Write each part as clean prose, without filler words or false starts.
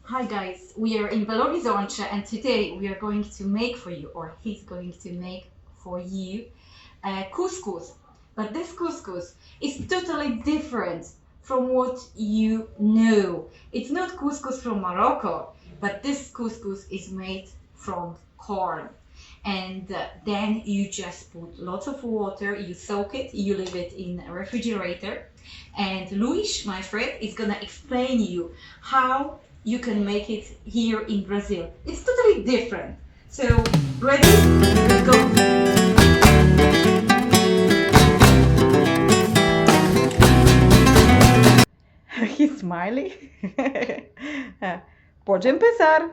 Hi guys, we are in Belo Horizonte and today we are going to make for you, or he's going to make for you, couscous. But this couscous is totally different from what you know. It's not couscous from Morocco, but this couscous is made from corn. And then you just put lots of water, you soak it, you leave it in a refrigerator. And Luis, my friend, is gonna explain you how you can make it here in Brazil. It's totally different. So, ready? Let's go. He's smiling. Pode empezar.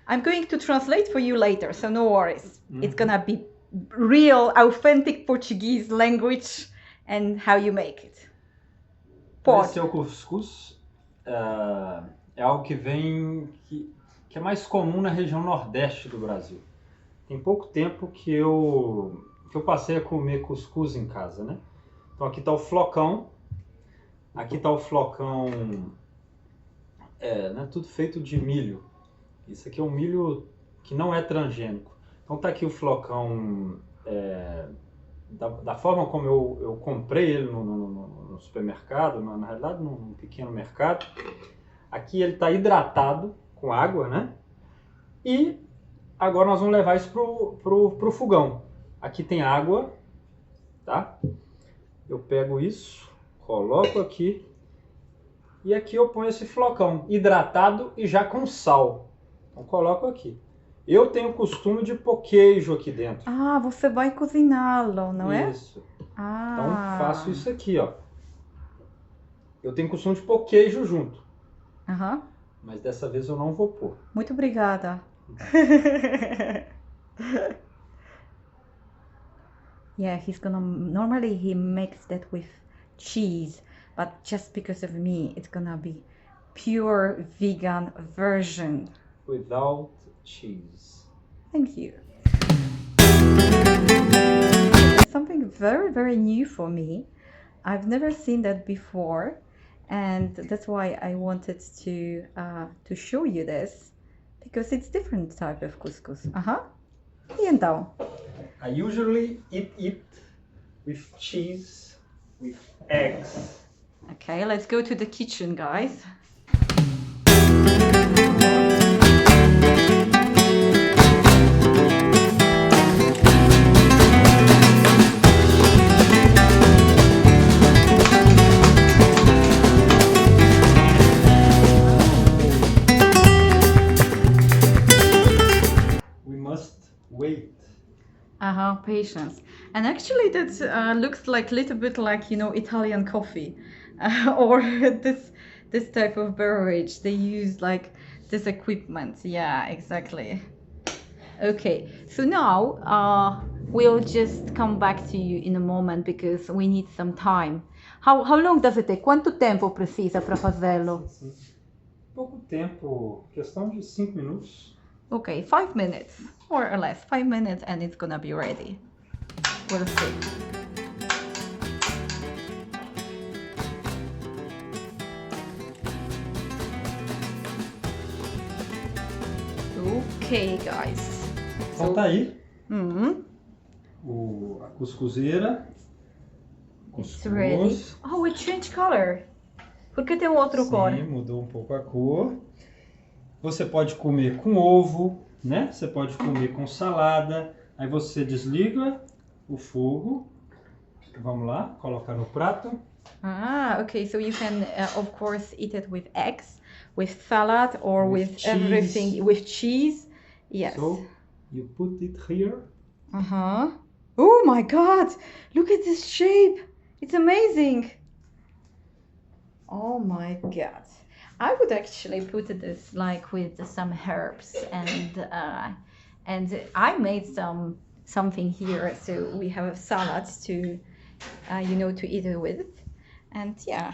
I'm going to translate for you later, so no worries. It's gonna be real, authentic Portuguese language and how you make it. Pode. Esse é o cuscuz, é algo que que é mais comum na região nordeste do Brasil. Tem pouco tempo que eu passei a comer cuscuz em casa, né? Então aqui está o flocão, né, tudo feito de milho. Isso aqui é um milho que não é transgênico. Então tá aqui o flocão da forma como eu comprei ele no supermercado, na realidade num pequeno mercado. Aqui ele está hidratado com água, né? E agora nós vamos levar isso pro fogão. Aqui tem água, tá? Eu pego isso, coloco aqui e aqui eu ponho esse flocão hidratado e já com sal. Então coloco aqui. Eu tenho o costume de pôr queijo aqui dentro. Ah, você vai cozinhá-lo, não é? Isso. Ah. Então faço isso aqui, ó. Eu tenho o costume de pôr queijo junto. Aham. Mas dessa vez eu não vou pôr. Muito obrigada. Yeah, normally he makes that with cheese, but just because of me, it's gonna be pure vegan version. Without cheese. Thank you. Something very, very new for me. I've never seen that before, and that's why I wanted to show you this, because it's different type of couscous. E então? I usually eat it with cheese, with eggs. Okay, let's go to the kitchen, guys. We must wait. Patience. And actually that looks like a little bit like, Italian coffee or this type of beverage. They use like this equipment. Yeah, exactly. Okay, so now we'll just come back to you in a moment because we need some time. How long does it take? Quanto tempo precisa para fazê-lo? Pouco tempo, questão de 5 minutos. Okay, 5 minutes, more or less. 5 minutes and it's gonna be ready. We'll see. Okay, guys. Então tá aí Mm-hmm. a cuscuzeira. It's ready. Oh, it changed color. Por que tem outro cor? Sim, mudou um pouco a cor. Você pode comer com ovo, né? Você pode comer com salada. Aí você desliga o fogo. Vamos lá, colocar no prato. Okay, so you can of course eat it with eggs, with salad, or with cheese. everything, with cheese. Yes. So you put it here. Oh my God! Look at this shape. It's amazing. Oh my God! I would actually put this like with some herbs and I made something here, so we have salads to to eat it with, and yeah,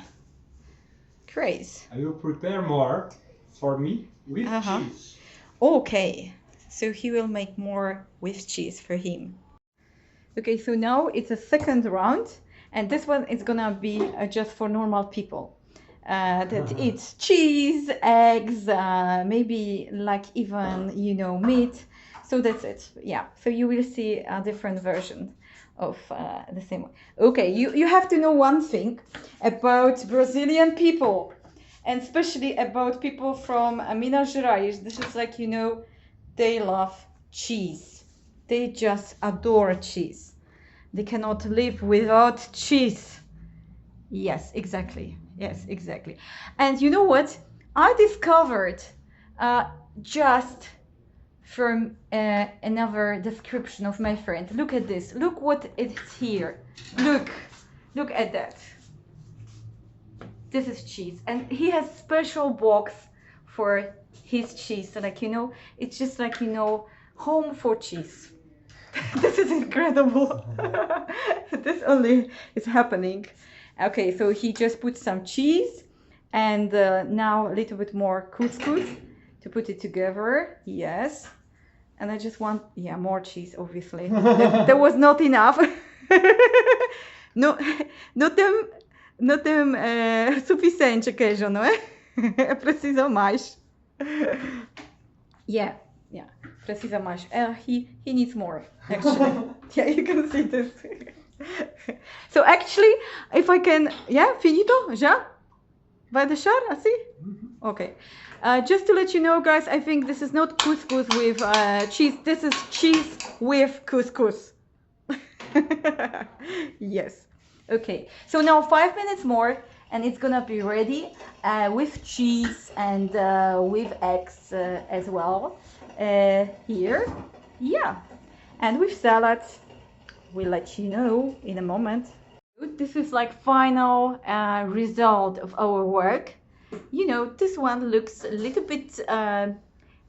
great. I will prepare more for me with cheese. Okay, so he will make more with cheese for him. Okay, so now it's a second round, and this one is gonna be just for normal people. that eats cheese, eggs, maybe like even, you know, meat. So that's it. Yeah. So you will see a different version of the same one. Okay, you have to know one thing about Brazilian people, and especially about people from Minas Gerais. This is like, you know, they love cheese. They just adore cheese. They cannot live without cheese. Yes, exactly. Yes, exactly. And you know what? I discovered just from another description of my friend. Look at this. Look what it's here. Look at that. This is cheese, and he has special box for his cheese. So like, you know, it's just like, you know, home for cheese. This is incredible. This only is happening. Okay, so he just put some cheese and now a little bit more couscous to put it together. Yes. And I just want, yeah, more cheese, obviously. There was not enough. No, não tem suficiente queijo, não é? Precisa mais. Yeah, precisa mais. He needs more, actually. Yeah, you can see this. So actually, if I can, yeah, finito, já? Vai deixar assim? Okay. Just to let you know, guys, I think this is not couscous with cheese. This is cheese with couscous. Yes. Okay. So now 5 minutes more, and it's gonna be ready with cheese and with eggs as well. Here, yeah, and with salads. We'll let you know in a moment. This is like final result of our work. You know, this one looks a little bit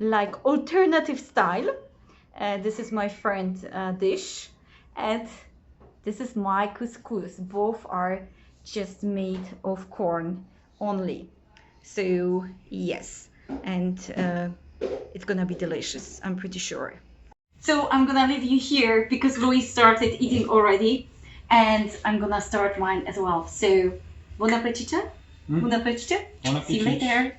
like alternative style. This is my friend dish, and this is my couscous. Both are just made of corn only. So yes, and it's gonna be delicious, I'm pretty sure. So I'm gonna leave you here because Louis started eating already, and I'm gonna start mine as well. So, bon appétit. Bon appétit. Bon See you appétit. later.